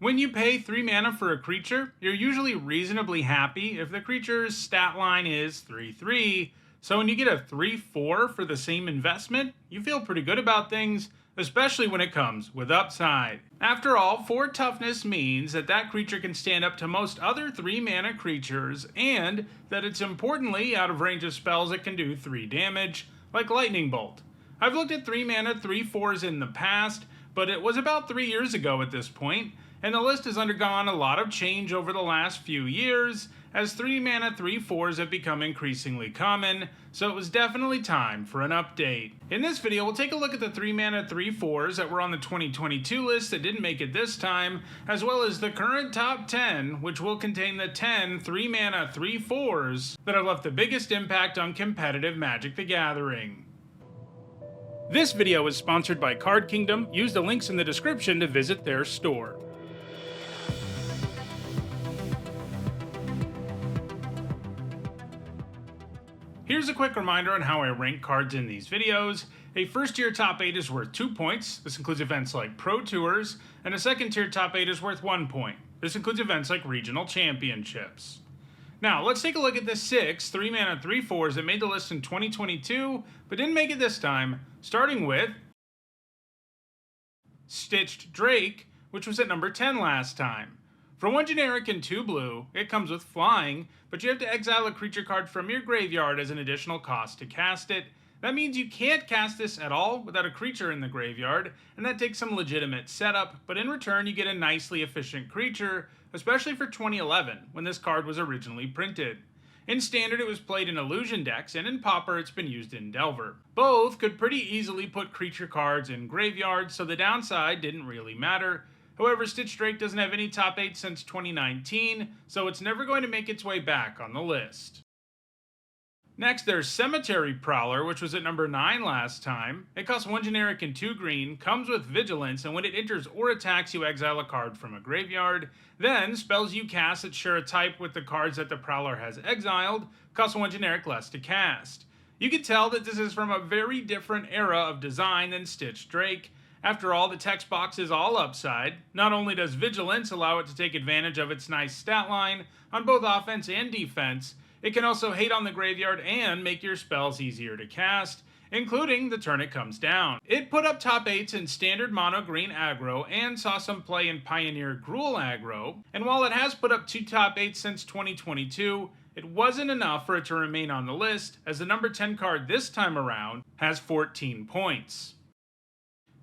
When you pay 3 mana for a creature, you're usually reasonably happy if the creature's stat line is 3/3, so when you get a 3/4 for the same investment, you feel pretty good about things, especially when it comes with upside. After all, 4 toughness means that that creature can stand up to most other 3 mana creatures, and that it's importantly out of range of spells that can do 3 damage, like Lightning Bolt. I've looked at 3 mana 3/4s in the past, but it was about 3 years ago at this point, and the list has undergone a lot of change over the last few years, as 3 mana 3/4s have become increasingly common, so it was definitely time for an update. In this video, we'll take a look at the 3 mana 3/4s that were on the 2022 list that didn't make it this time, as well as the current top 10, which will contain the 10 3 mana 3/4s that have left the biggest impact on competitive Magic the Gathering. This video is sponsored by Card Kingdom. Use the links in the description to visit their store. Here's a quick reminder on how I rank cards in these videos. A first tier top 8 is worth 2 points. This includes events like Pro Tours, and a second tier top 8 is worth 1 point. This includes events like Regional Championships. Now, let's take a look at the 6 3 mana 3/4s that made the list in 2022, but didn't make it this time, starting with Stitched Drake, which was at number 10 last time. For 1 generic and 2 blue, it comes with flying, but you have to exile a creature card from your graveyard as an additional cost to cast it. That means you can't cast this at all without a creature in the graveyard, and that takes some legitimate setup, but in return you get a nicely efficient creature, especially for 2011, when this card was originally printed. In Standard it was played in Illusion decks, and in Pauper it's been used in Delver. Both could pretty easily put creature cards in graveyards, so the downside didn't really matter. However, Stitched Drake doesn't have any top 8 since 2019, so it's never going to make its way back on the list. Next, there's Cemetery Prowler, which was at number 9 last time. It costs 1 generic and 2 green, comes with Vigilance, and when it enters or attacks, you exile a card from a graveyard. Then, spells you cast that share a type with the cards that the Prowler has exiled cost 1 generic less to cast. You can tell that this is from a very different era of design than Stitched Drake. After all, the text box is all upside. Not only does Vigilance allow it to take advantage of its nice stat line on both offense and defense, it can also hate on the graveyard and make your spells easier to cast, including the turn it comes down. It put up top 8s in Standard Mono Green aggro and saw some play in Pioneer Gruul aggro, and while it has put up 2 top 8s since 2022, it wasn't enough for it to remain on the list, as the number 10 card this time around has 14 points.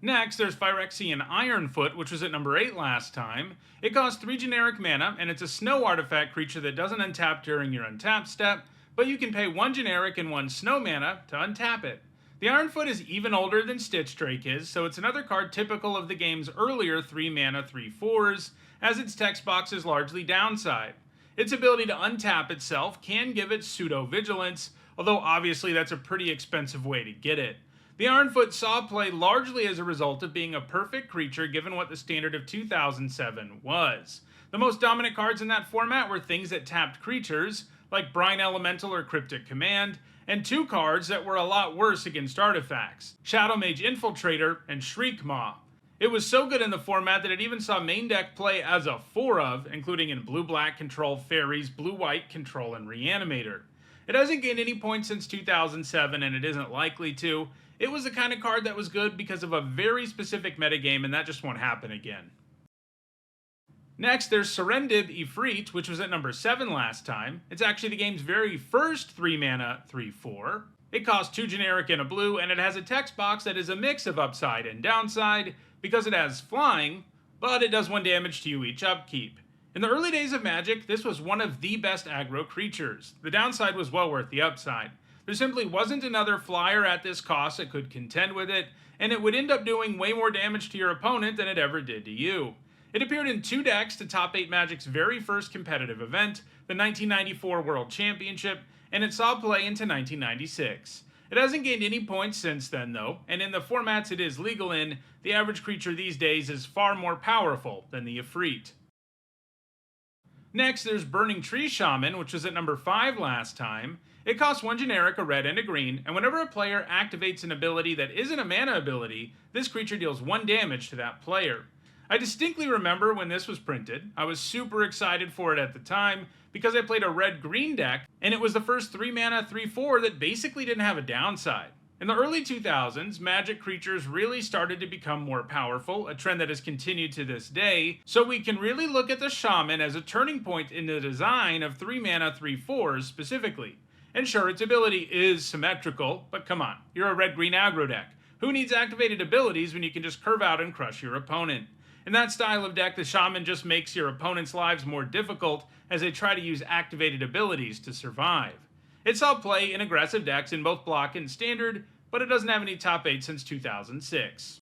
Next, there's Phyrexian Ironfoot, which was at number 8 last time. It costs 3 generic mana, and it's a snow artifact creature that doesn't untap during your untap step, but you can pay 1 generic and 1 snow mana to untap it. The Ironfoot is even older than Stitched Drake is, so it's another card typical of the game's earlier 3 mana 3/4s, as its text box is largely downside. Its ability to untap itself can give it pseudo-vigilance, although obviously that's a pretty expensive way to get it. The Ironfoot saw play largely as a result of being a perfect creature given what the Standard of 2007 was. The most dominant cards in that format were things that tapped creatures, like Brine Elemental or Cryptic Command, and 2 cards that were a lot worse against artifacts, Shadow Mage Infiltrator and Shriek Maw. It was so good in the format that it even saw main deck play as a 4 of, including in blue-black control Fairies, blue-white control, and Reanimator. It hasn't gained any points since 2007, and it isn't likely to. It was the kind of card that was good because of a very specific metagame, and that just won't happen again. Next, there's Serendib Efreet, which was at number 7 last time. It's actually the game's very first 3 mana 3/4. It costs 2 generic and a blue, and it has a text box that is a mix of upside and downside because it has flying, but it does 1 damage to you each upkeep. In the early days of Magic, this was one of the best aggro creatures. The downside was well worth the upside. There simply wasn't another flyer at this cost that could contend with it, and it would end up doing way more damage to your opponent than it ever did to you. It appeared in 2 decks to top 8 Magic's very first competitive event, the 1994 World Championship, and it saw play into 1996. It hasn't gained any points since then though, and in the formats it is legal in, the average creature these days is far more powerful than the Efreet. Next, there's Burning Tree Shaman, which was at number 5 last time. It costs 1 generic, a red, and a green, and whenever a player activates an ability that isn't a mana ability, this creature deals 1 damage to that player. I distinctly remember when this was printed. I was super excited for it at the time because I played a red-green deck, and it was the first 3-mana 3/4 that basically didn't have a downside. In the early 2000s, magic creatures really started to become more powerful, a trend that has continued to this day, so we can really look at the Shaman as a turning point in the design of 3-mana 3/4s specifically. And sure, its ability is symmetrical, but come on, you're a red-green aggro deck. Who needs activated abilities when you can just curve out and crush your opponent? In that style of deck, the Shaman just makes your opponent's lives more difficult as they try to use activated abilities to survive. It saw play in aggressive decks in both block and standard, but it doesn't have any top 8 since 2006.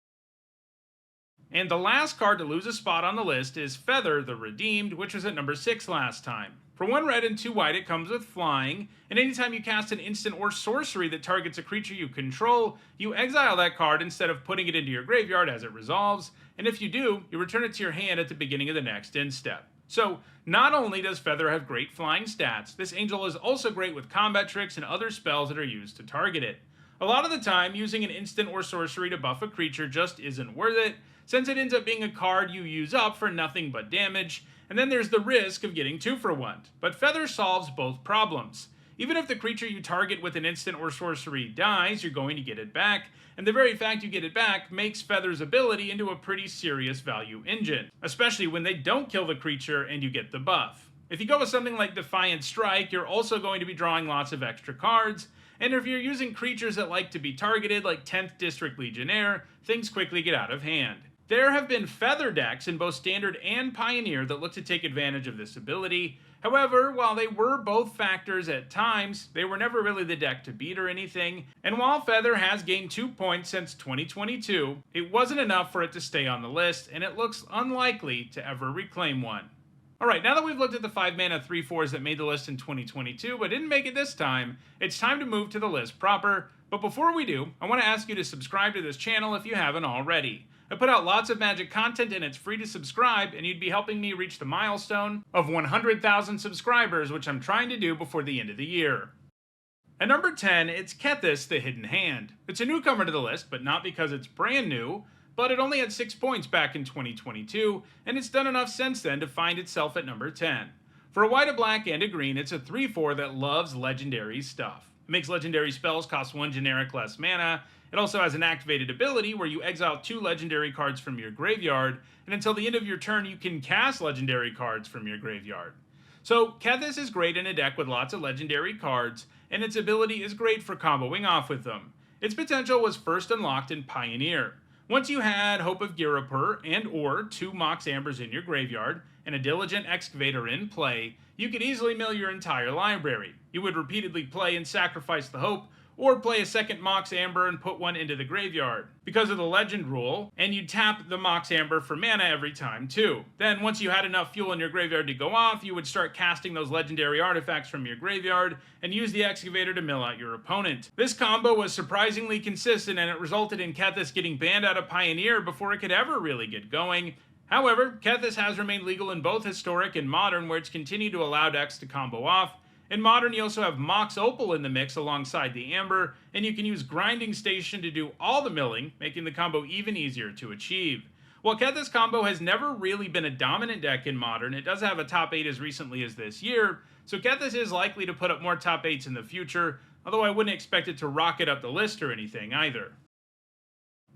And the last card to lose a spot on the list is Feather the Redeemed, which was at number 6 last time. For 1 red and 2 white, it comes with flying, and anytime you cast an instant or sorcery that targets a creature you control, you exile that card instead of putting it into your graveyard as it resolves, and if you do, you return it to your hand at the beginning of the next end step. So, not only does Feather have great flying stats, this angel is also great with combat tricks and other spells that are used to target it. A lot of the time, using an instant or sorcery to buff a creature just isn't worth it, since it ends up being a card you use up for nothing but damage, and then there's the risk of getting 2 for 1. But Feather solves both problems. Even if the creature you target with an instant or sorcery dies, you're going to get it back, and the very fact you get it back makes Feather's ability into a pretty serious value engine, especially when they don't kill the creature and you get the buff. If you go with something like Defiant Strike, you're also going to be drawing lots of extra cards, and if you're using creatures that like to be targeted like 10th District Legionnaire, things quickly get out of hand. There have been Feather decks in both Standard and Pioneer that look to take advantage of this ability. However, while they were both factors at times, they were never really the deck to beat or anything, and while Feather has gained 2 points since 2022, it wasn't enough for it to stay on the list, and it looks unlikely to ever reclaim one. Alright, now that we've looked at the 5-mana 3/4s that made the list in 2022 but didn't make it this time, it's time to move to the list proper. But before we do, I want to ask you to subscribe to this channel if you haven't already. I put out lots of Magic content and it's free to subscribe, and you'd be helping me reach the milestone of 100,000 subscribers, which I'm trying to do before the end of the year. At number 10, it's Kethis the Hidden Hand. It's a newcomer to the list, but not because it's brand new, but it only had 6 points back in 2022, and it's done enough since then to find itself at number 10. For a white, a black, and a green, it's a 3/4 that loves legendary stuff. It makes legendary spells cost 1 generic less mana. It also has an activated ability where you exile 2 legendary cards from your graveyard, and until the end of your turn you can cast legendary cards from your graveyard. So Kethis is great in a deck with lots of legendary cards, and its ability is great for comboing off with them. Its potential was first unlocked in Pioneer. Once you had Hope of Girapur and or 2 Mox Ambers in your graveyard and a Diligent Excavator in play, you could easily mill your entire library. You would repeatedly play and sacrifice the Hope, or play a second Mox Amber and put one into the graveyard because of the legend rule, and you'd tap the Mox Amber for mana every time too. Then once you had enough fuel in your graveyard to go off, you would start casting those legendary artifacts from your graveyard and use the excavator to mill out your opponent. This combo was surprisingly consistent, and it resulted in Kethis getting banned out of Pioneer before it could ever really get going. However, Kethis has remained legal in both Historic and Modern, where it's continued to allow decks to combo off. In Modern, you also have Mox Opal in the mix alongside the Amber, and you can use Grinding Station to do all the milling, making the combo even easier to achieve. While Kethis combo has never really been a dominant deck in Modern, it does have a top 8 as recently as this year, so Kethis is likely to put up more top 8s in the future, although I wouldn't expect it to rocket up the list or anything either.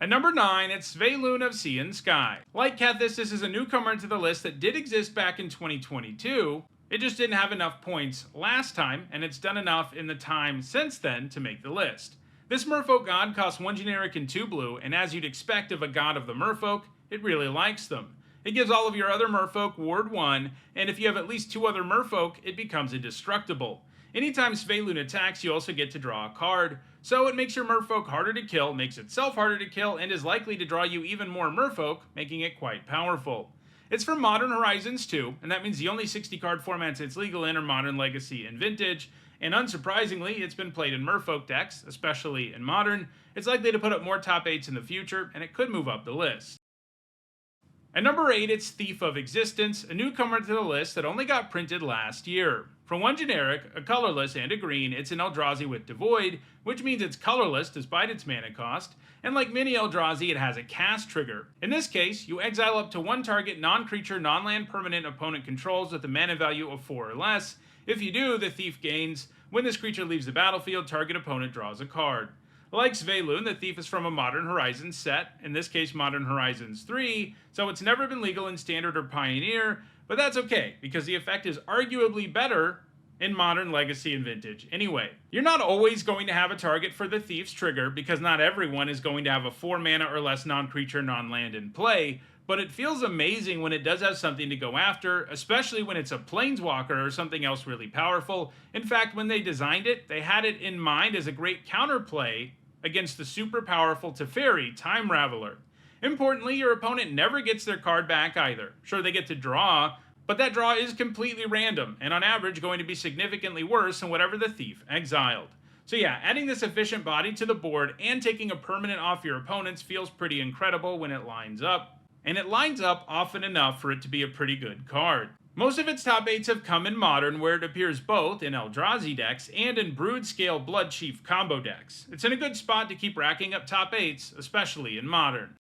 At number 9, it's Svyelun of Sea and Sky. Like Kethis, this is a newcomer to the list that did exist back in 2022, it just didn't have enough points last time, and it's done enough in the time since then to make the list. This Merfolk god costs 1 generic and 2 blue, and as you'd expect of a god of the Merfolk, it really likes them. It gives all of your other Merfolk Ward 1, and if you have at least 2 other Merfolk, it becomes indestructible. Anytime Svyelun attacks, you also get to draw a card, so it makes your Merfolk harder to kill, makes itself harder to kill, and is likely to draw you even more Merfolk, making it quite powerful. It's from Modern Horizons 2, and that means the only 60-card formats it's legal in are Modern, Legacy, and Vintage, and unsurprisingly, it's been played in Merfolk decks, especially in Modern. It's likely to put up more top 8s in the future, and it could move up the list. At number 8, it's Thief of Existence, a newcomer to the list that only got printed last year. For one generic, a colorless, and a green, it's an Eldrazi with Devoid, which means it's colorless despite its mana cost, and like many Eldrazi, it has a cast trigger. In this case, you exile up to one target non-creature, non-land permanent opponent controls with a mana value of 4 or less. If you do, the Thief gains. When this creature leaves the battlefield, target opponent draws a card. Like Svyelun, the Thief is from a Modern Horizons set, in this case Modern Horizons 3, so it's never been legal in Standard or Pioneer, but that's okay, because the effect is arguably better in Modern, Legacy, and Vintage. Anyway, you're not always going to have a target for the Thief's trigger, because not everyone is going to have a 4 mana or less non-creature, non-land in play, but it feels amazing when it does have something to go after, especially when it's a Planeswalker or something else really powerful. In fact, when they designed it, they had it in mind as a great counterplay against the super powerful Teferi, Time Raveler. Importantly, your opponent never gets their card back either. Sure, they get to draw, but that draw is completely random, and on average going to be significantly worse than whatever the Thief exiled. So yeah, adding this efficient body to the board and taking a permanent off your opponents feels pretty incredible when it lines up. And it lines up often enough for it to be a pretty good card. Most of its top 8s have come in Modern, where it appears both in Eldrazi decks and in Brood-scale Bloodchief combo decks. It's in a good spot to keep racking up top 8s, especially in Modern.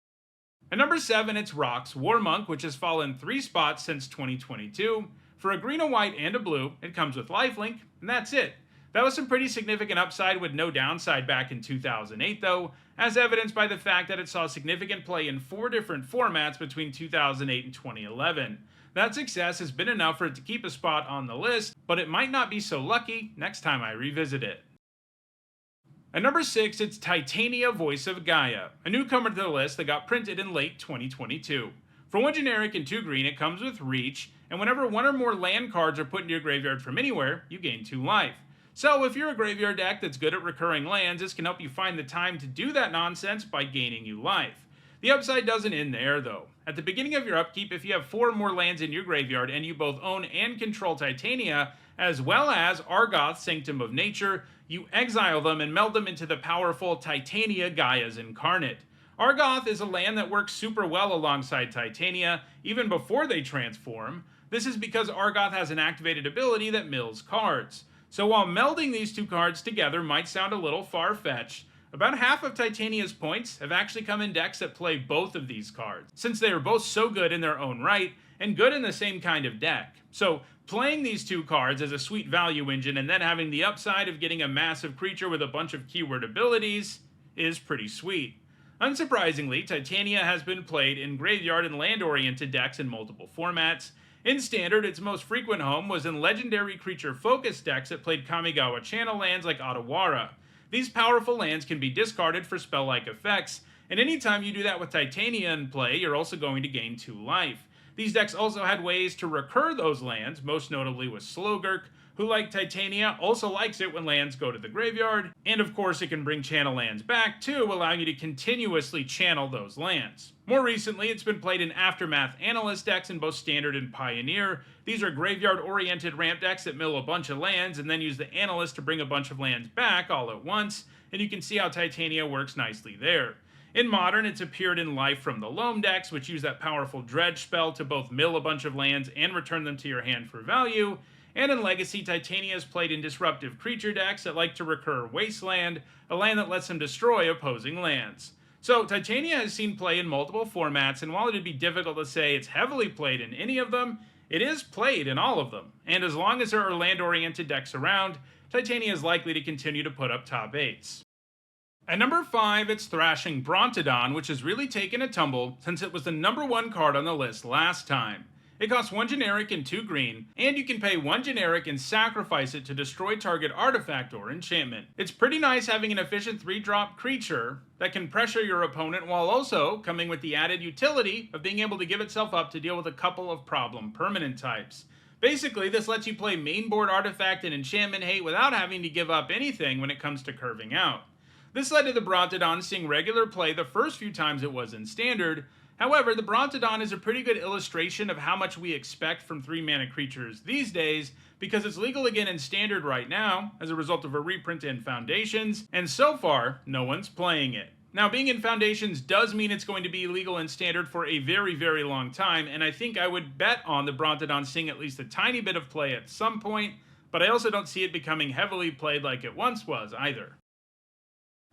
At number 7, it's Rhox War Monk, which has fallen 3 spots since 2022. For a green, a white, and a blue, it comes with lifelink, and that's it. That was some pretty significant upside with no downside back in 2008 though, as evidenced by the fact that it saw significant play in 4 different formats between 2008 and 2011. That success has been enough for it to keep a spot on the list, but it might not be so lucky next time I revisit it. At number 6, it's Titania, Voice of Gaea, a newcomer to the list that got printed in late 2022. For 1 generic and 2 green, it comes with Reach, and whenever 1 or more land cards are put into your graveyard from anywhere, you gain 2 life. So if you're a graveyard deck that's good at recurring lands, this can help you find the time to do that nonsense by gaining you life. The upside doesn't end there though. At the beginning of your upkeep, if you have 4 or more lands in your graveyard and you both own and control Titania, as well as Argoth, Sanctum of Nature, you exile them and meld them into the powerful Titania, Gaea's Incarnate. Argoth is a land that works super well alongside Titania, even before they transform. This is because Argoth has an activated ability that mills cards. So while melding these 2 cards together might sound a little far-fetched, about half of Titania's points have actually come in decks that play both of these cards, since they are both so good in their own right, and good in the same kind of deck. So playing these 2 cards as a sweet value engine and then having the upside of getting a massive creature with a bunch of keyword abilities is pretty sweet. Unsurprisingly, Titania has been played in graveyard and land-oriented decks in multiple formats. In Standard, its most frequent home was in legendary creature-focused decks that played Kamigawa channel lands like Otawara. These powerful lands can be discarded for spell-like effects, and anytime you do that with Titania in play, you're also going to gain 2 life. These decks also had ways to recur those lands, most notably with Slogurk, who, like Titania, also likes it when lands go to the graveyard, and of course it can bring channel lands back too, allowing you to continuously channel those lands. More recently, it's been played in Aftermath Analyst decks in both Standard and Pioneer. These are graveyard-oriented ramp decks that mill a bunch of lands and then use the Analyst to bring a bunch of lands back all at once, and you can see how Titania works nicely there. In Modern, it's appeared in Life from the Loam decks, which use that powerful Dredge spell to both mill a bunch of lands and return them to your hand for value. And in Legacy, Titania is played in disruptive creature decks that like to recur Wasteland, a land that lets them destroy opposing lands. So Titania has seen play in multiple formats, and while it'd be difficult to say it's heavily played in any of them, it is played in all of them. And as long as there are land-oriented decks around, Titania is likely to continue to put up top 8s. At number 5, it's Thrashing Brontodon, which has really taken a tumble since it was the number 1 card on the list last time. It costs 1 generic and 2 green, and you can pay 1 generic and sacrifice it to destroy target artifact or enchantment. It's pretty nice having an efficient 3-drop creature that can pressure your opponent while also coming with the added utility of being able to give itself up to deal with a couple of problem permanent types. Basically, this lets you play mainboard artifact and enchantment hate without having to give up anything when it comes to curving out. This led to the Brontodon seeing regular play the first few times it was in Standard. However, the Brontodon is a pretty good illustration of how much we expect from 3-mana creatures these days, because it's legal again in Standard right now, as a result of a reprint in Foundations, and so far, no one's playing it. Now, being in Foundations does mean it's going to be legal in Standard for a very, very long time, and I think I would bet on the Brontodon seeing at least a tiny bit of play at some point, but I also don't see it becoming heavily played like it once was either.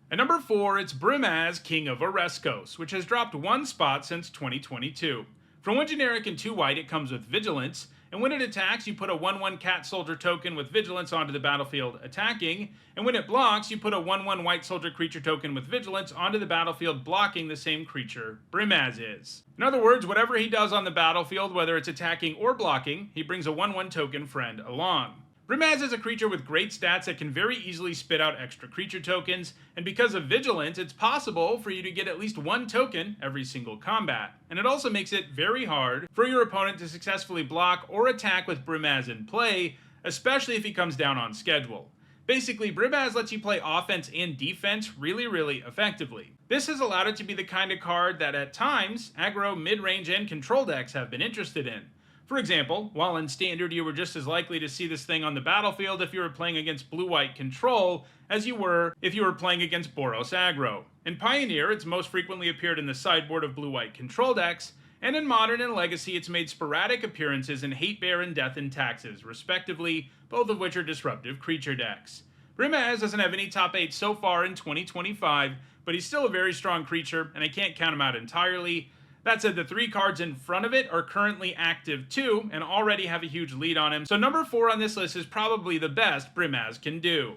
At number 4, it's Brimaz, King of Oreskos, which has dropped 1 spot since 2022. For 1 generic and 2 white, it comes with Vigilance, and when it attacks, you put a 1/1 Cat Soldier token with Vigilance onto the battlefield attacking, and when it blocks, you put a 1/1 White Soldier creature token with Vigilance onto the battlefield blocking the same creature Brimaz is. In other words, whatever he does on the battlefield, whether it's attacking or blocking, he brings a 1/1 token friend along. Brimaz is a creature with great stats that can very easily spit out extra creature tokens, and because of Vigilance, it's possible for you to get at least 1 token every single combat. And it also makes it very hard for your opponent to successfully block or attack with Brimaz in play, especially if he comes down on schedule. Basically, Brimaz lets you play offense and defense really effectively. This has allowed it to be the kind of card that at times, aggro, mid-range, and control decks have been interested in. For example, while in Standard you were just as likely to see this thing on the battlefield if you were playing against blue-white control as you were if you were playing against Boros aggro. In Pioneer, it's most frequently appeared in the sideboard of blue-white control decks, and in Modern and Legacy it's made sporadic appearances in Hate Bear and Death and Taxes, respectively, both of which are disruptive creature decks. Brimaz doesn't have any top 8 so far in 2025, but he's still a very strong creature, and I can't count him out entirely. That said, the 3 cards in front of it are currently active too, and already have a huge lead on him, so number 4 on this list is probably the best Brimaz can do.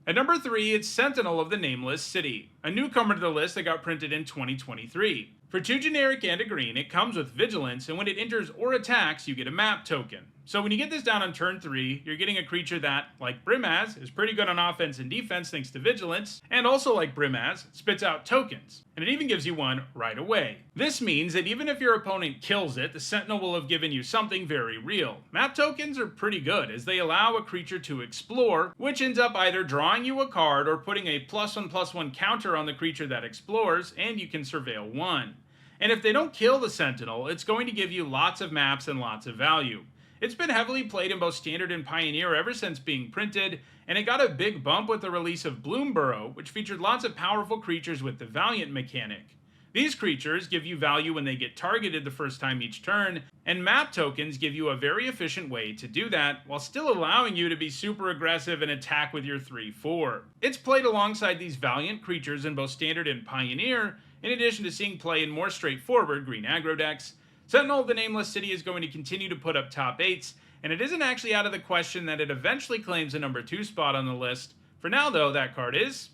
At number 3, it's Sentinel of the Nameless City, a newcomer to the list that got printed in 2023. For 2 generic and a green, it comes with Vigilance, and when it enters or attacks, you get a map token. So when you get this down on turn 3, you're getting a creature that, like Brimaz, is pretty good on offense and defense thanks to Vigilance, and also like Brimaz, spits out tokens, and it even gives you one right away. This means that even if your opponent kills it, the Sentinel will have given you something very real. Map tokens are pretty good, as they allow a creature to explore, which ends up either drawing you a card or putting a +1/+1 counter on the creature that explores, and you can surveil 1. And if they don't kill the Sentinel, it's going to give you lots of maps and lots of value. It's been heavily played in both Standard and Pioneer ever since being printed, and it got a big bump with the release of Bloomburrow, which featured lots of powerful creatures with the Valiant mechanic. These creatures give you value when they get targeted the first time each turn, and map tokens give you a very efficient way to do that, while still allowing you to be super aggressive and attack with your 3/4. It's played alongside these Valiant creatures in both Standard and Pioneer, in addition to seeing play in more straightforward green aggro decks. Sentinel of the Nameless City is going to continue to put up top 8s, and it isn't actually out of the question that it eventually claims a number 2 spot on the list. For now though, that card is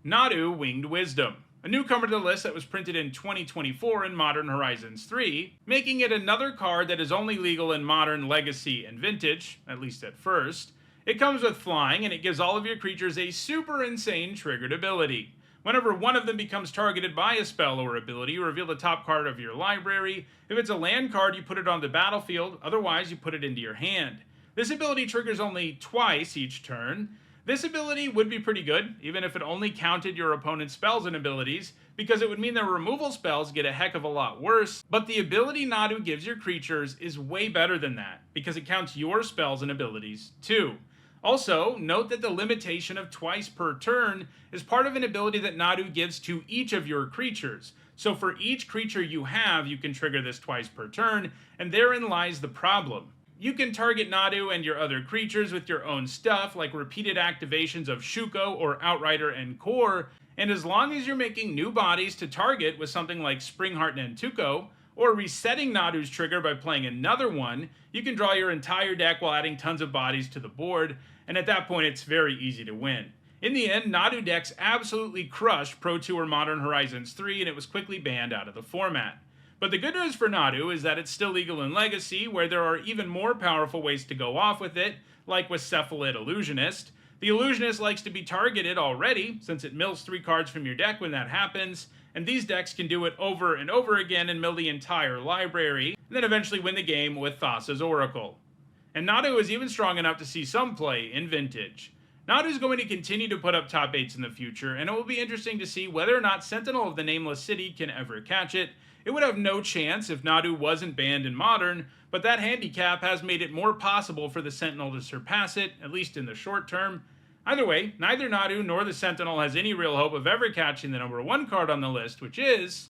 Nadu, Winged Wisdom, a newcomer to the list that was printed in 2024 in Modern Horizons 3, making it another card that is only legal in Modern, Legacy, and Vintage, at least at first. It comes with flying, and it gives all of your creatures a super insane triggered ability. Whenever one of them becomes targeted by a spell or ability, you reveal the top card of your library. If it's a land card, you put it on the battlefield, otherwise you put it into your hand. This ability triggers only twice each turn. This ability would be pretty good, even if it only counted your opponent's spells and abilities, because it would mean their removal spells get a heck of a lot worse, but the ability Nadu gives your creatures is way better than that, because it counts your spells and abilities too. Also, note that the limitation of twice per turn is part of an ability that Nadu gives to each of your creatures. So for each creature you have, you can trigger this twice per turn, and therein lies the problem. You can target Nadu and your other creatures with your own stuff, like repeated activations of Shuko or Outrider and Core, and as long as you're making new bodies to target with something like Springheart Nantuko, or resetting Nadu's trigger by playing another one, you can draw your entire deck while adding tons of bodies to the board, and at that point it's very easy to win. In the end, Nadu decks absolutely crushed Pro Tour Modern Horizons 3, and it was quickly banned out of the format. But the good news for Nadu is that it's still legal in Legacy, where there are even more powerful ways to go off with it, like with Cephalid Illusionist. The Illusionist likes to be targeted already, since it mills 3 cards from your deck when that happens, and these decks can do it over and over again and mill the entire library, and then eventually win the game with Thassa's Oracle. And Nadu is even strong enough to see some play in Vintage. Nadu is going to continue to put up top 8s in the future, and it will be interesting to see whether or not Sentinel of the Nameless City can ever catch it. It would have no chance if Nadu wasn't banned in Modern, but that handicap has made it more possible for the Sentinel to surpass it, at least in the short term. Either way, neither Nadu nor the Sentinel has any real hope of ever catching the number 1 card on the list, which is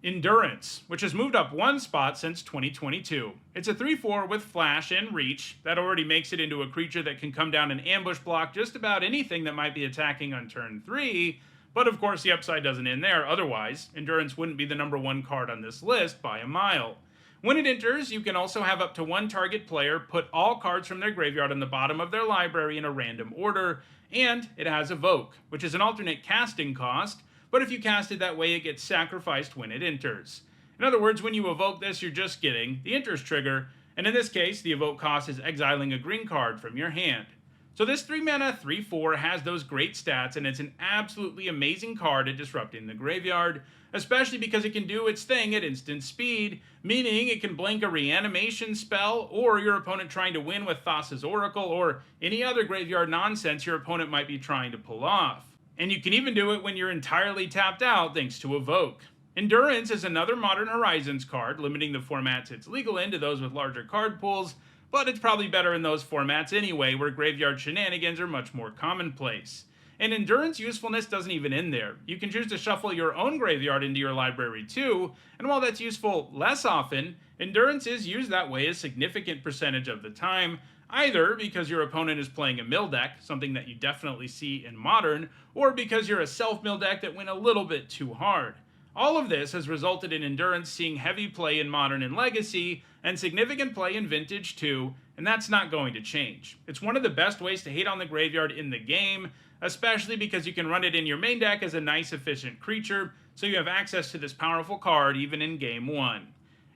Endurance, which has moved up one spot since 2022. It's a 3/4 with flash and reach. That already makes it into a creature that can come down and ambush block just about anything that might be attacking on turn 3, but of course the upside doesn't end there, otherwise Endurance wouldn't be the number 1 card on this list by a mile. When it enters, you can also have up to one target player put all cards from their graveyard on the bottom of their library in a random order, and it has Evoke, which is an alternate casting cost, but if you cast it that way, it gets sacrificed when it enters. In other words, when you evoke this, you're just getting the enters trigger, and in this case, the evoke cost is exiling a green card from your hand. So this 3-mana 3/4 has those great stats, and it's an absolutely amazing card at disrupting the graveyard, especially because it can do its thing at instant speed, meaning it can blink a reanimation spell, or your opponent trying to win with Thassa's Oracle, or any other graveyard nonsense your opponent might be trying to pull off. And you can even do it when you're entirely tapped out thanks to Evoke. Endurance is another Modern Horizons card, limiting the formats it's legal in to those with larger card pools, but it's probably better in those formats anyway, where graveyard shenanigans are much more commonplace. And Endurance usefulness doesn't even end there. You can choose to shuffle your own graveyard into your library too, and while that's useful less often, Endurance is used that way a significant percentage of the time, either because your opponent is playing a mill deck, something that you definitely see in Modern, or because you're a self-mill deck that went a little bit too hard. All of this has resulted in Endurance seeing heavy play in Modern and Legacy, and significant play in Vintage too, and that's not going to change. It's one of the best ways to hate on the graveyard in the game, especially because you can run it in your main deck as a nice efficient creature, so you have access to this powerful card even in Game 1.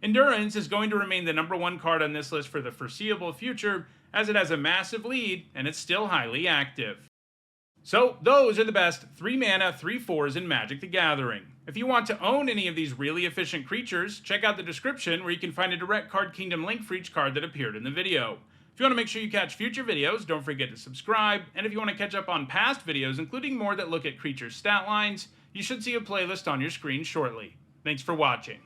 Endurance is going to remain the number 1 card on this list for the foreseeable future, as it has a massive lead, and it's still highly active. So, those are the best 3-mana 3/4s in Magic the Gathering. If you want to own any of these really efficient creatures, check out the description where you can find a direct Card Kingdom link for each card that appeared in the video. If you want to make sure you catch future videos, don't forget to subscribe, and if you want to catch up on past videos, including more that look at creature stat lines, you should see a playlist on your screen shortly. Thanks for watching.